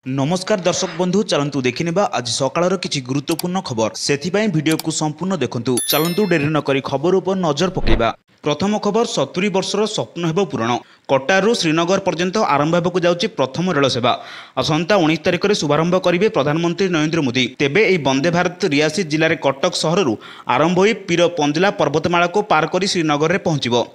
नमस्कार दर्शक बंधु चलतु देखिनेबा आज सकाळर किछि गुरुत्वपूर्ण खबर सेथिपाई वीडियो को संपूर्ण देखंतु। चलतु डेरी न करी खबर उपर नजर पकेबा। प्रथम खबर 70 वर्षर स्वप्न हेबो पूरण। कटारू श्रीनगर पर्यंत आरंभ हेबाकु जाउछि प्रथम रेल सेवा। असंता 19 तारिख रे शुभारंभ करिवे प्रधानमंत्री नरेंद्र मोदी। तेबे एई वंदे भारत रियासी जिले रे कटक सहररु आरंभ होई पीर पंजला पर्वतमाला को पार करी श्रीनगर रे पहुंचिबो।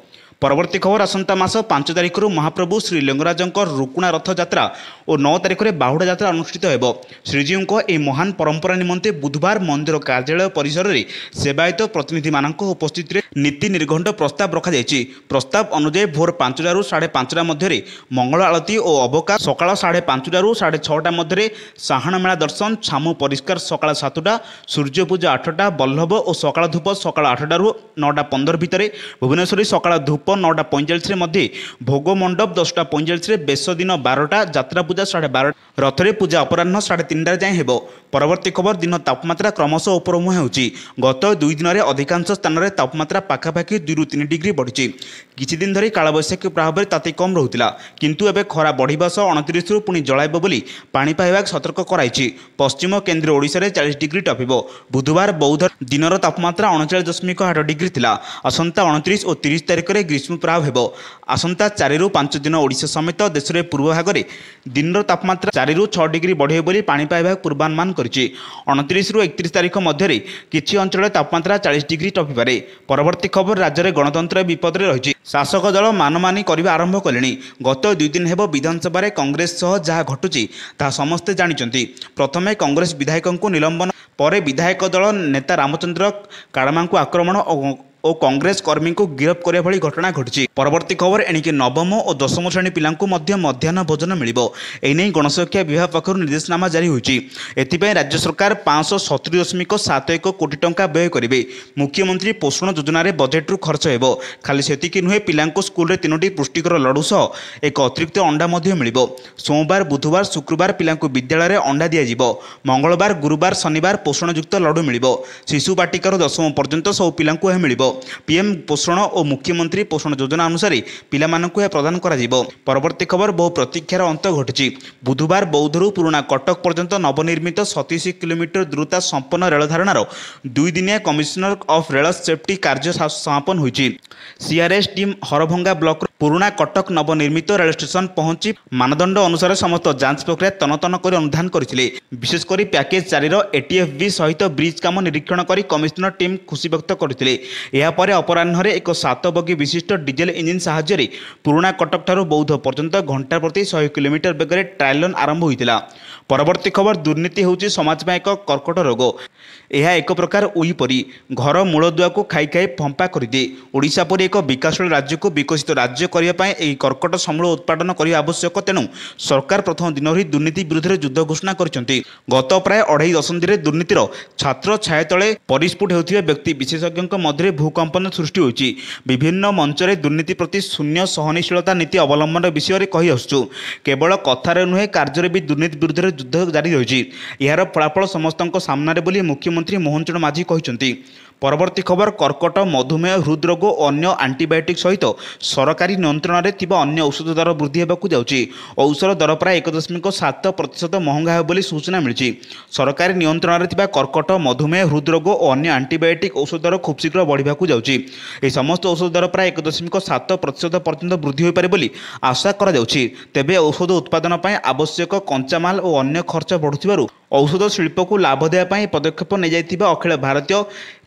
परवर्ती खबर आसंता मास 5 तारिख महाप्रभु श्री लिंगराजंकर रुकुणा रथ यात्रा और 9 तारिख में बाहुड़ा यात्रा अनुष्ठित हेबो। श्रीजीव को महान परंपरा निमंते बुधवार मंदिर कार्यालय परिसर में सेवायत प्रतिनिधि मानक उपस्थित नीति निर्घंट प्रस्ताव रखा जायछि। प्रस्ताव अनुसार भोर 5टारू 5:30 मध्य मंगल आलती और अवकाश सकाळ 5:30 6:30 मध्य साहाण मेला दर्शन छामु परिष्कार सकाळ 7टा सूर्य पूजा 8टा बल्लभ और सकाळ धूप सकाळ 8टारू 9:15 भितर भुवनेश्वरी सकाळ धूप 9:45 मध्य भोग मंडप 10:45 बेश दिन 12टा यात्रा पूजा 12:30 रथरे पूजा अपराह्न 3:30 जाए हेबो। परवर्ती खबर दिन तापमात्रा क्रमशः उपरमुह होउछि। गत 2 दिन में अधिकांश स्थान में तापमात्रा पाखापाखि 2 ରୁ 3 डिग्री बढ़ी। किछि दिन धरी कालबैशाखी प्रभाव में ताती कम रहुतिला किंतु एबे खरा बढ़िबा सह 29 रु पुणी जळाइब बोली पाणीपाग विभाग सतर्क कराइछि। पश्चिम केन्द्र ओडिशा रे 40 डिग्री टपिबो। बुधवार बौद्ध दिनर तापमात्रा 39.8 डिग्री थिला। असंता 29 और 30 तारिख रे ग्रीष्म प्रभाव हेबो। आसंता 4 ରୁ 5 दिन ओडिशा समेत देश रे पूर्व भाग रे दिनर तापमात्रा 4 ରୁ 6 डिग्री बढ़े बोली पाणीपाग विभाग पूर्वानुमान करिछि। 29 ରୁ 31 तारिख मध्य किछि अंचल तापमात्रा 40 डिग्री टपि पारे। परवर्ती खबर राज्य में गणतंत्र विपद में रही। शासक दल मानमानी करने आरंभ कले। गत 2 दिन हेब विधानसभा कांग्रेस सह जहाँ घटुची ताहा समस्ते जानिचंती। प्रथमे कांग्रेस विधायक निलंबन पर विधायक दल नेता रामचंद्र काड़मा को आक्रमण और कांग्रेस कर्मी को गिरफ्त करने भली घटना घटी। परवर्ती खबर एणिके नवम और दशम श्रेणी पिलांकु मध्य मध्याह्न भोजन मिलिबो। एने गणशिक्षा विभाग पक्षर निर्देशनामा जारी होईछि। एथिपई राज्य सरकार 570.71 कोटी टंका व्यय करिवे। मुख्यमंत्री पोषण योजना रे बजेट रु खर्च हेबो। खाली सेतिकी नुहे पिलांकु स्कूल रे 3टी पुष्टिकर लडू सह एक अतिरिक्त अंडा मध्य मिलिबो। सोमवार बुधवार शुक्रवार पिलांकु विद्यालय रे अंडा दिया जिवो। मंगलवार गुरुवार शनिवार पोषणयुक्त लडू मिलिबो। शिशु बाटिकार दशम पर्यंत सब पिलांकु यह मिलिबो। पीएम पोषण और मुख्यमंत्री पोषण योजना अनुसार पिला मानकु प्रदान करा जिवो। परवर्ती खबर बहु प्रतीक्षार अंत घटी। बुधवार बौद्धरू पुराना कटक पर्यंत नवनिर्मित 37 किलोमीटर द्रुतता संपन्न रेल धारणार 2 दिनिया कमिशनर ऑफ रेल सेफ्टी कार्य समापन होईछि। सीआरएस टीम हरभंगा ब्लॉक पुराना कटक नवनिर्मित रेल स्टेशन पहुंची मानदंड अनुसार समस्त जांच प्रक्रिया तनतन कर अनुधान करथिले। विशेषकर पैकेज 4 एटीएफबी सहित ब्रिज काम निरीक्षण कर कमिशनर टीम खुशी व्यक्त करथिले। यापर अपराह्न एक 7 बगी विशिष्ट डीजेल इंजिन साहाय्य पुराना कटक ठारू बौद्ध पर्यंत घंटा प्रति 100 किलोमीटर बेगर ट्रायल रन आरंभ होता। परवर्ती खबर दुर्नीति होउछि समाज में एक कर्कट रोग। यह एक प्रकार उई परी घर मूलदुआ को खाई खाई फंपा करदे। ओडिशा परि एक विकासशील राज्य को विकसित राज्य करने यह कर्कट समूल उत्पादन करने आवश्यक। तेणु सरकार प्रथम दिन ही दुर्नीति विरुद्ध में युद्ध घोषणा करछन्ति। गत प्राय 2.5 दशंधि दुर्नीतिर छात्र छाया तले परिस्फुट होउथिबा व्यक्ति विशेषज्ञों मध्य भूकंपन सृष्टि होइछि। विभिन्न मंचरे दुर्नीति प्रति शून्य सहनशीलता नीति अवलंबन विषय कही आसुछु। केवल कथार नुहे कार्य भी दुर्नीति विरुद्ध में युद्ध जारी रही। यार फलाफल समस्त सामने बोली मुख्यमंत्री मोहन चरण माझी कहते। परवर्ती खबर कर्कट मधुमेह हृदरोग और अन्य आंटीबायोटिक सहित सरकारी नियंत्रण में थिबा अन्य औषध दर वृद्धि होगाकू जाउछि। औषध दर प्राय 1.7% महंगा हो बोली सूचना मिली। सरकारी नियंत्रण में थिबा कर्कट मधुमेह हृदरोग और अन्य आंटीबायोटिक औषध दर खूब शीघ्र बढ़ाकू जाउछि। ए समस्त औषध दर प्राय 1.7% पर्यंत वृद्धि हो पारे बोली आशा करा जाउछि। तेबे औषध उत्पादन पर आवश्यक कंचामाल और अन्य खर्च बढ़ुथिबारु औषध शिल्प को लाभ देवाई पदक्षेप नहीं जाइथिबा Akhil Bharatiya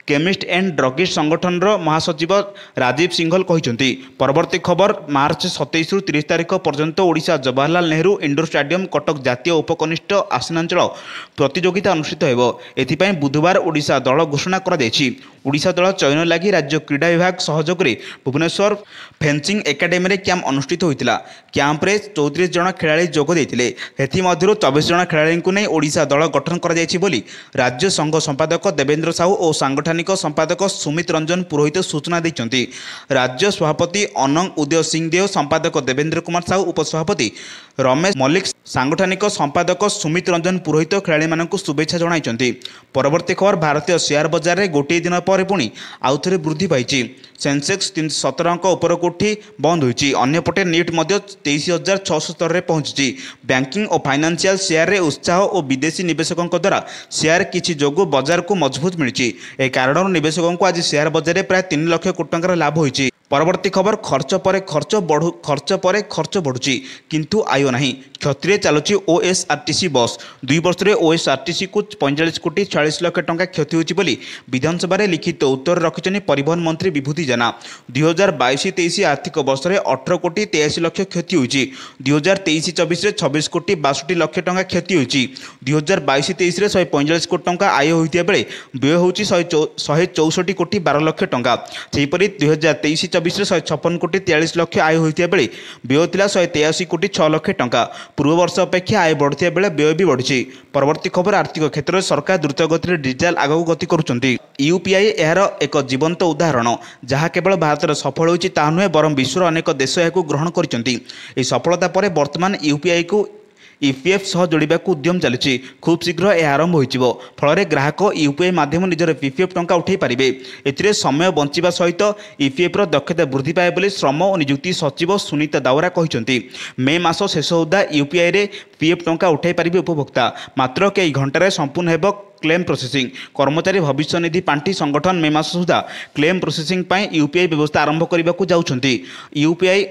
chemist and druggist संगठन महासचिव राजीव सिंघल कहते। परवर्ती खबर मार्च 27 ରୁ 30 तारिख पर्यंत ओडिशा जवाहरलाल नेहरू इंडोर स्टेडियम कटक जातीय उपकनिष्ठ आसीनांचल प्रतियोगिता अनुष्ठित हेबो। एथिपाई बुधवार ओडिशा दल घोषणा करा जायछि। ओडिशा दल चयन लगी राज्य क्रीड़ा विभाग सहयोग में भुवनेश्वर फेंसिंग एकाडेमी रे कैंप अनुष्ठित होइतिला। कैंप रे 34 जन खेलाड़ी जोग देइतिले। एथि मध्यरु 24 जन खेलाड़ी को नहीं ओडिशा दल गठन करा जायछि बोली राज्य संघ संपादक देवेंद्र साहू और सांगठनिक संपादक सुमित रंजन पुरोहित सूचना देइछन्ति। राज्य सभापति अनंग उदय सिंह देव संपादक देवेंद्र कुमार साहू उपसभापति रमेश मल्लिक सांगठनिक संपादक सुमित रंजन पुरोहित खेलाड़ी मानकु शुभेच्छा जणाइछन्ति। परवर्ती खबर भारतीय शेयर बाजार में गोटे दिन पर ପରେ ପୁଣି ଆଉ ଥରେ ବୃଦ୍ଧି ପାଇଛି। ସେନ୍ସେକ୍ସ 317 ଅଙ୍କ ଉପରକୁ ଉଠି ବନ୍ଦ ହୋଇଛି। ଅନ୍ୟପଟେ ନିଫ୍ଟି ମଧ୍ୟ 23,600 ସ୍ତରରେ ପହଞ୍ଚିଛି। ବ୍ୟାଙ୍କିଂ ଓ ଫାଇନାନ୍ସିଆଲ ସେୟାରରେ ଉତ୍ସାହ ଓ ବିଦେଶୀ ନିବେଶକଙ୍କ ଦ୍ୱାରା ସେୟାର କିଛି ଯୋଗୁଁ ବଜାରକୁ ମଜବୁତ ମିଳିଛି। ଏହି କାରଣରୁ ନିବେଶକଙ୍କୁ ଆଜି ସେୟାର ବଜାରରେ ପ୍ରାୟ 3 ଲକ୍ଷ କୋଟି ଟଙ୍କାର ଲାଭ ହୋଇଛି। ପରବର୍ତ୍ତୀ ଖବର ଖର୍ଚ୍ଚ ପରେ ଖର୍ଚ୍ଚ ବଢ଼ୁଛି କିନ୍ତୁ ଆୟ ନାହିଁ। କ୍ଷତିରେ ଚାଲୁଛି ଓଏସଆରଟିସି ବସ୍। 2 ବର୍ଷରେ ଓଏସଆରଟିସିକୁ 45 କୋଟି 46 ଲକ୍ଷ ଟଙ୍କା କ୍ଷତି ହୋଇଛି ବୋଲି ବିଧାନସଭାରେ ଲିଖିତ ଉତ୍ତର ରଖିଛନ୍ତି ପରିବହନ ମନ୍ତ୍ରୀ ବିଭୂତି ଜେନା। 2022-23 ଆର୍ଥିକ ବର୍ଷରେ 18 କୋଟି 83 ଲକ୍ଷ କ୍ଷତି ହୋଇଛି। 2023-24ରେ 26 କୋଟି 62 ଲକ୍ଷ ଟଙ୍କା କ୍ଷତି ହୋଇଛି। 2022-23ରେ 145 କୋଟି ଟଙ୍କା ଆୟ ହୋଇଥିବା ବେଳେ ବ୍ୟୟ ହେଉଛି 164 କୋଟି 12 ଲକ୍ଷ ଟଙ୍କା। ସେହିପରି 2023-24ରେ 156 କୋଟି 43 ଲକ୍ଷ ଆୟ ହୋଇଥିବା ବେଳେ ବ୍ୟୟ ଥିଲା 183 କୋଟି 6 ଲକ୍ଷ ଟଙ୍କା। ପୂର୍ବ ବର୍ଷ ଅପେକ୍ଷା ଆୟ ବଢ଼ୁଥିବା ବେଳେ ବ୍ୟୟ ବି ବଢ଼ିଛି। ପରବର୍ତ୍ତୀ ଖବର ଆର୍ଥିକ କ୍ଷେତ୍ରରେ ସରକାର ଦ୍ରୁତ ଗତିରେ ଡିଜିଟାଲ ଆଗକୁ ଗତି କରୁଛନ୍ତି। ୟୁପିଆଇ ଏହାର ଏକ ଜୀବନ୍ତ ଉଦାହରଣ। ଯାହା କେବଳ ଭାରତରେ ସଫଳ ହୋଇଛି ତାହା ନୁହେଁ ବରଂ ବିଶ୍ୱର ଅନେକ ଦେଶ ଏହାକୁ ଗ୍ରହଣ କରିଛନ୍ତି। ଏହି ସଫଳତା ପରେ ବର୍ତ୍ତମାନ ୟୁପିଆଇକୁ ଇପିଏଫ୍ ସହ ଯୋଡ଼ିବାକୁ ଉଦ୍ୟମ ଚାଲିଛି। ଖୁବ୍ ଶୀଘ୍ର ଏହା ଆରମ୍ଭ ହୋଇଯିବ। ଫଳରେ ଗ୍ରାହକ ୟୁପିଆଇ ମାଧ୍ୟମରେ ନିଜର ପିପିଏଫ୍ ଟଙ୍କା ଉଠାଇ ପାରିବେ। ଏଥିରେ ସମୟ ବଞ୍ଚିବା ସହିତ ଇପିଏଫ୍ର ଦକ୍ଷତା ବୃଦ୍ଧି ପାଏ ବୋଲି ଶ୍ରମ ଓ ନିଯୁକ୍ତି ସଚିବ ସୁନିତା ଦାଉରା କହିଛନ୍ତି। ମେ ମାସ ଶେଷ ସୁଦ୍ଧା ୟୁପିଆଇରେ ପିଏଫ୍ ଟଙ୍କା ଉଠାଇ ପାରିବେ ଉପଭୋକ୍ତା। ମାତ୍ର କେଇ ଘଣ୍ଟାରେ ସମ୍ପୂର୍ଣ୍ଣ ହେବ କ୍ଲେମ୍ ପ୍ରୋସେସିଂ। କର୍ମଚାରୀ ଭବିଷ୍ୟ ନିଧି ପାଣ୍ଠି ସଂଗଠନ ମେ ମାସ ସୁଦ୍ଧା କ୍ଲେମ୍ ପ୍ରୋସେସିଂ ପାଇଁ ୟୁପିଆଇ ବ୍ୟବସ୍ଥା ଆରମ୍ଭ କରିବାକୁ ଯାଉଛନ୍ତି। ୟୁପିଆଇ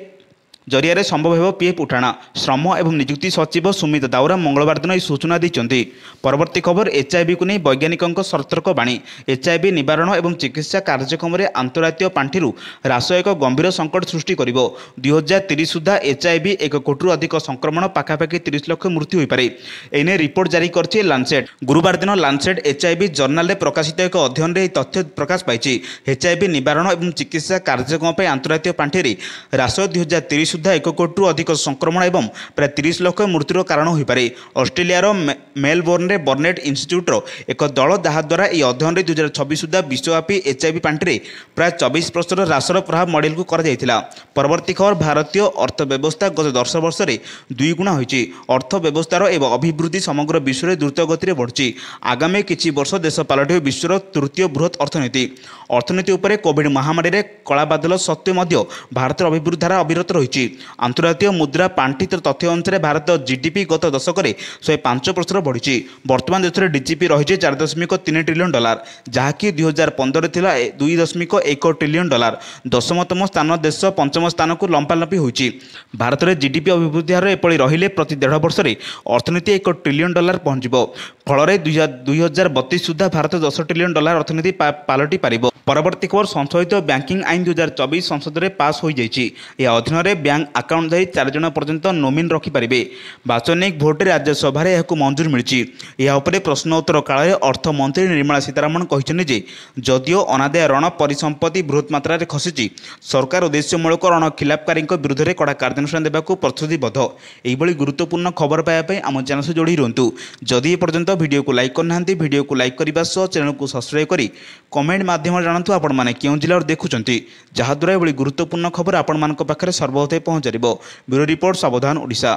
ଜରିଆରେ ସମ୍ଭବ ହେବ ପିଏଫ୍ ଉଠାଣ। ଶ୍ରମ ଏବଂ ନିଯୁକ୍ତି ସଚିବ ସୁମିତ ଦାଉରା ମଙ୍ଗଳବାର ଦିନ ଏହି ସୂଚନା ଦେଇଛନ୍ତି। ପରବର୍ତ୍ତୀ ଖବର ଏଚ୍ଆଇଭିକୁ ନେଇ ବୈଜ୍ଞାନିକଙ୍କ ସତର୍କ ବାଣୀ। ଏଚ୍ଆଇଭି ନିବାରଣ ଏବଂ ଚିକିତ୍ସା କାର୍ଯ୍ୟକ୍ରମରେ ଆନ୍ତର୍ଜାତୀୟ ପାଣ୍ଠିରୁ ହ୍ରାସ ଏକ ଗମ୍ଭୀର ସଙ୍କଟ ସୃଷ୍ଟି କରିବ। 2030 ସୁଦ୍ଧା ଏଚ୍ଆଇଭି 1 କୋଟିରୁ ଅଧିକ ସଂକ୍ରମଣ ପାଖାପାଖି 30 ଲକ୍ଷ ମୃତ୍ୟୁ ହୋଇପାରେ। ଏନେଇ ରିପୋର୍ଟ ଜାରି କରିଛି ଲାନ୍ସେଟ୍। ଗୁରୁବାର ଦିନ ଲାନ୍ସେଟ୍ ଏଚ୍ଆଇଭି ଜର୍ନାଲରେ ପ୍ରକାଶିତ ଏକ ଅଧ୍ୟୟନରେ ଏହି ତଥ୍ୟ ପ୍ରକାଶ ପାଇଛି। ଏଚ୍ଆଇଭି ନିବାରଣ ଏବଂ ଚିକିତ୍ସା କାର୍ଯ୍ୟକ୍ରମ ପାଇଁ ଆନ୍ତର୍ଜାତୀୟ ପାଣ୍ଠିରେ ହ୍ରାସ 2030 ସୁଦ୍ଧା 1 କୋଟିରୁ ଅଧିକ ସଂକ୍ରମଣ ଏବଂ ପ୍ରାୟ 30 ଲକ୍ଷ ମୃତ୍ୟୁର କାରଣ ହୋଇପାରେ। ଅଷ୍ଟ୍ରେଲିଆର ମେଲବୋର୍ଣ୍ଣରେ ବର୍ନେଟ୍ ଇନଷ୍ଟିଚ୍ୟୁଟ୍ର ଏକ ଦଳ ଯାହାଦ୍ୱାରା ଏହି ଅଧ୍ୟୟନରେ 2026 ସୁଦ୍ଧା ବିଶ୍ୱବ୍ୟାପୀ ଏଚ୍ଆଇଭି ପାଣ୍ଠିରେ ପ୍ରାୟ 24% ହ୍ରାସର ପ୍ରଭାବ ମଡେଲକୁ କରାଯାଇଥିଲା। ପରବର୍ତ୍ତୀ ଖବର ଭାରତୀୟ ଅର୍ଥ ବ୍ୟବସ୍ଥା ଗତ 10 ବର୍ଷରେ 2 ଗୁଣା ହୋଇଛି। ଅର୍ଥ ବ୍ୟବସ୍ଥାର ଏବଂ ଅଭିବୃଦ୍ଧି ସମଗ୍ର ବିଶ୍ୱରେ ଦ୍ରୁତ ଗତିରେ ବଢ଼ୁଛି। ଆଗାମୀ କିଛି ବର୍ଷ ଦେଶ ପାଲଟିବ ବିଶ୍ୱର ତୃତୀୟ ବୃହତ୍ ଅର୍ଥନୀତି। ଅର୍ଥନୀତି ଉପରେ କୋଭିଡ୍ ମହାମାରୀରେ କଳାବାଦଲ ସତ୍ତ୍ୱେ ମଧ୍ୟ ଭାରତର ଅଭିବୃଦ୍ଧି ଧାରା ଅବିରତ ରହିଛି। ଆନ୍ତର୍ଜାତୀୟ ମୁଦ୍ରା ପାଣ୍ଠିର ତଥ୍ୟ ଅନୁସାରେ ଭାରତ ଜିଡିପି ଗତ ଦଶକରେ 105% ବଢ଼ିଛି। ବର୍ତ୍ତମାନ ଦେଶରେ ଡିଜିପି ରହିଛି $4.3 ଟ୍ରିଲିୟନ୍, ଯାହାକି 2015ରେ ଥିଲା $2.1 ଟ୍ରିଲିୟନ୍। ଦଶମତମ ସ୍ଥାନ ଦେଶ ପଞ୍ଚମ ସ୍ଥାନକୁ ଲମ୍ପାଲମ୍ପି ହୋଇଛି। ଭାରତରେ ଜିଡିପି ଅଭିବୃଦ୍ଧି ହାର ଏପରି ରହିଲେ ପ୍ରତି 1.5 ବର୍ଷରେ ଅର୍ଥନୀତି $1 ଟ୍ରିଲିୟନ୍ ପହଞ୍ଚିବ। ଫଳରେ 2032 ସୁଦ୍ଧା ଭାରତ $10 ଟ୍ରିଲିୟନ୍ ଅର୍ଥନୀତି ପାଲଟି ପାରିବ। ପରବର୍ତ୍ତୀ ଖବର ସଂଶୋଧିତ ବ୍ୟାଙ୍କିଂ ଆଇନ 2024 ସଂସଦରେ ପାସ୍ ହୋଇଯାଇଛି। ଏହା ଅଧୀନରେ ବ୍ୟାଙ୍କ ଆକାଉଣ୍ଟଧାରୀ 4 ଜଣ ପର୍ଯ୍ୟନ୍ତ ନୋମିନ୍ ରଖିପାରିବେ। ବାଚନିକ ଭୋଟରେ ରାଜ୍ୟସଭାରେ ଏହାକୁ ମଞ୍ଜୁରୀ ମିଳିଛି। ଏହା ଉପରେ ପ୍ରଶ୍ନ ଉତ୍ତର କାଳରେ ଅର୍ଥମନ୍ତ୍ରୀ ନିର୍ମଳା ସୀତାରମଣ କହିଛନ୍ତି ଯେ ଯଦିଓ ଅନାଦାୟ ଋଣ ପରିସମ୍ପତ୍ତି ବୃହତ୍ ମାତ୍ରାରେ ଖସିଛି ସରକାର ଉଦ୍ଦେଶ୍ୟମୂଳକ ଋଣ ଖିଲାପକାରୀଙ୍କ ବିରୁଦ୍ଧରେ କଡ଼ା କାର୍ଯ୍ୟାନୁଷ୍ଠାନ ଦେବାକୁ ପ୍ରତିଶ୍ରୁତିବଦ୍ଧ। ଏହିଭଳି ଗୁରୁତ୍ୱପୂର୍ଣ୍ଣ ଖବର ପାଇବା ପାଇଁ ଆମ ଚ୍ୟାନେଲ ସହ ଯୋଡ଼ି ରୁହନ୍ତୁ। ଯଦି ଏପର୍ଯ୍ୟନ୍ତ ଭିଡ଼ିଓକୁ ଲାଇକ୍ କରିନାହାନ୍ତି ଭିଡ଼ିଓକୁ ଲାଇକ୍ କରିବା ସହ ଚ୍ୟାନେଲକୁ ସବସ୍କ୍ରାଇବ୍ କରି କମେଣ୍ଟ ମାଧ୍ୟମରେ ଜାଣନ୍ତୁ ଆପଣମାନେ କେଉଁ ଜିଲ୍ଲାରୁ ଦେଖୁଛନ୍ତି, ଯାହାଦ୍ୱାରା ଏଭଳି ଗୁରୁତ୍ୱପୂର୍ଣ୍ଣ ଖବର ଆପଣମାନଙ୍କ ପାଖରେ ସର୍ବପ୍ରଥମେ ପହଞ୍ଚିପାରିବ। ବ୍ୟୁରୋ ରିପୋର୍ଟ ସାବଧାନ ଓଡ଼ିଶା।